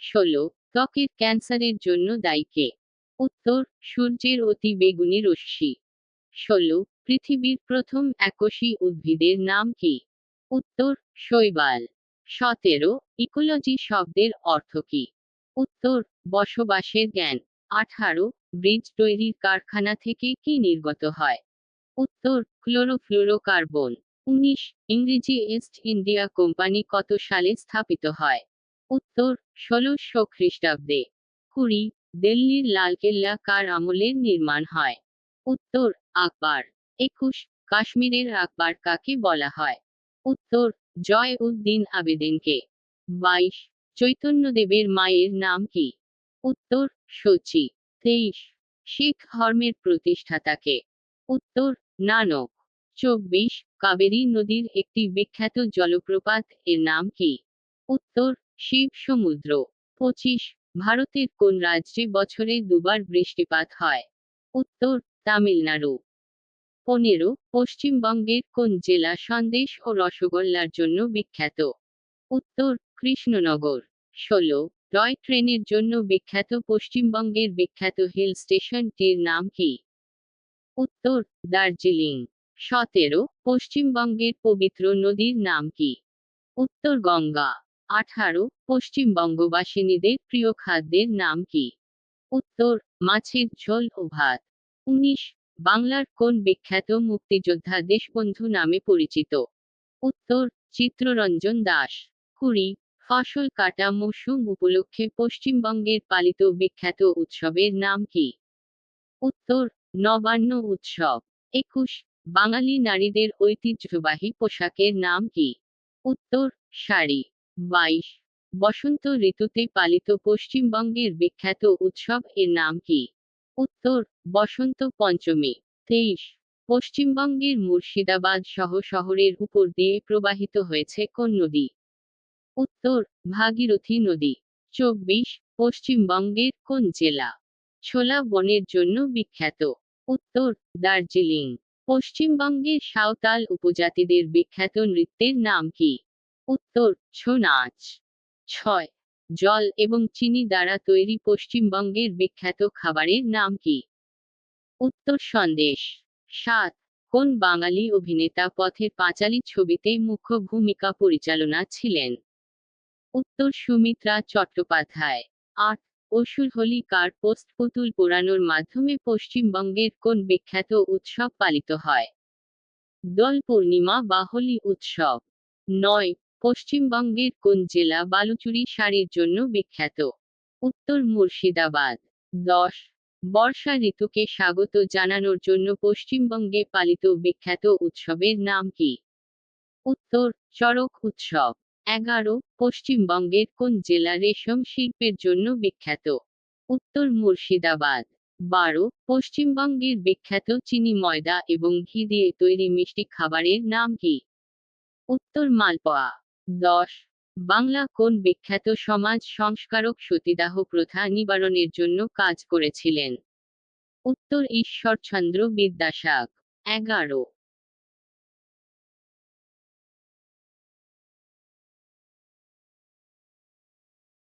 ১৬ ত্বকের ক্যান্সারের জন্য দায়ী কে? উত্তর সূর্যের অতি বেগুনি রশ্মি। ১৬ পৃথিবীর প্রথম এককোষী উদ্ভিদের নাম কি? উত্তর শৈবাল। ১৭ ইকোলজি শব্দের অর্থ কি? উত্তর বসবাসের জ্ঞান। ১৮ ব্রিজ তৈরির কারখানা থেকে কি নির্গত হয়? উত্তর ক্লোরোফ্লুরোকার্বন। ১৯ ইংরেজি ইস্ট ইন্ডিয়া কোম্পানি কত সালে স্থাপিত হয়? উত্তর ১৬০০ খ্রিস্টাব্দে। ২০ দিল্লির লালকেল্লা কার আমলের নির্মাণ হয়? উত্তর আকবর। ২১ কাশ্মীরের আকবর কাকে বলা হয়? উত্তর জয় উদ্দিন আবেদিনকে। ২২ চৈতন্যদেবের মায়ের নাম কি? উত্তর শচী। ২৩ শিখ ধর্মের প্রতিষ্ঠাতাকে? উত্তর নানক। ২৪ কাবেরী নদীর একটি বিখ্যাত জলপ্রপাত এর নাম কি? উত্তর শিব সমুদ্র। ২৫ ভারতের কোন রাজ্যে বছরে দুবার বৃষ্টিপাত হয়? উত্তর তামিলনাড়ু। ১৫ পশ্চিমবঙ্গের কোন জেলা সন্দেশ ও রসগোল্লার জন্য বিখ্যাত? উত্তর কৃষ্ণনগর। ১৬ টয় ট্রেনের জন্য বিখ্যাত পশ্চিমবঙ্গের বিখ্যাত হিল স্টেশনটির নাম কি? উত্তর দার্জিলিং। ১৭ পশ্চিমবঙ্গের পবিত্র নদীর নাম কি? উত্তর গঙ্গা। ১৮ পশ্চিমবঙ্গবাসিনীদের প্রিয় খাদ্যের নাম কি? উত্তর মাছের ঝোল ও ভাত। ১৯ বাংলার কোন বিখ্যাত মুক্তিযোদ্ধা দেশবন্ধু নামে পরিচিত? উত্তর চিত্তরঞ্জন দাস। ২০ ফসল কাটা মৌসুম উপলক্ষে পশ্চিমবঙ্গের পালিত বিখ্যাত উৎসবের নাম কি? উত্তর নবান্ন উৎসব। ২১ বাঙালি নারীদের ঐতিহ্যবাহী পোশাকের নাম কি? উত্তর শাড়ি। ২২ বসন্ত ঋতুতে পালিত পশ্চিমবঙ্গের বিখ্যাত উৎসব এর নাম কি? উত্তর বসন্ত পঞ্চমী। ২৩ পশ্চিমবঙ্গের মুর্শিদাবাদ সহ শহরের উপর দিয়ে প্রবাহিত হয়েছে কোন নদী? উত্তর ভাগীরথী নদী। ২৪ পশ্চিমবঙ্গের কোন জেলা ছোলা বনের জন্য বিখ্যাত? উত্তর দার্জিলিং। পশ্চিমবঙ্গের সাঁওতাল উপজাতিদের বিখ্যাত নৃত্যের নাম কি? উত্তর ছৌ নাচ। ৬ জল এবং চিনি দ্বারা তৈরি পশ্চিমবঙ্গের বিখ্যাত খাবারের নাম কি? উত্তর সন্দেশ। ৭ কোন বাঙালি অভিনেতা পথের পাঁচালী ছবিতে মুখ্য ভূমিকা পরিচালনা ছিলেন? উত্তর সুমিত্রা চট্টোপাধ্যায়। ৮ অসুর হোলি কার পোস্ট পুতুল পোড়ানোর মাধ্যমে পশ্চিমবঙ্গের কোন বিখ্যাত উৎসব পালিত হয়? দোল পূর্ণিমা বা হোলি উৎসব। ৯ পশ্চিমবঙ্গের কোন জেলা বালুচুরি শাড়ির জন্য বিখ্যাত? উত্তর মুর্শিদাবাদ। ১০ বর্ষা ঋতুকে স্বাগত জানানোর জন্য পশ্চিমবঙ্গে পালিত বিখ্যাত উৎসবের নাম কি? উত্তর চড়ক উৎসব। ১১ পশ্চিমবঙ্গের কোন জেলা রেশম শিল্পের জন্য বিখ্যাত? উত্তর মুর্শিদাবাদ। ১২ পশ্চিমবঙ্গের বিখ্যাত চিনি ময়দা এবং ঘি দিয়ে তৈরি মিষ্টি খাবারের নাম কি? উত্তর মালপোয়া। ১০ বাংলা কোন বিখ্যাত সমাজ সংস্কারক সতীদাহ প্রথা নিবারণের জন্য কাজ করেছিলেন? উত্তর ঈশ্বরচন্দ্র বিদ্যাসাগর। ১১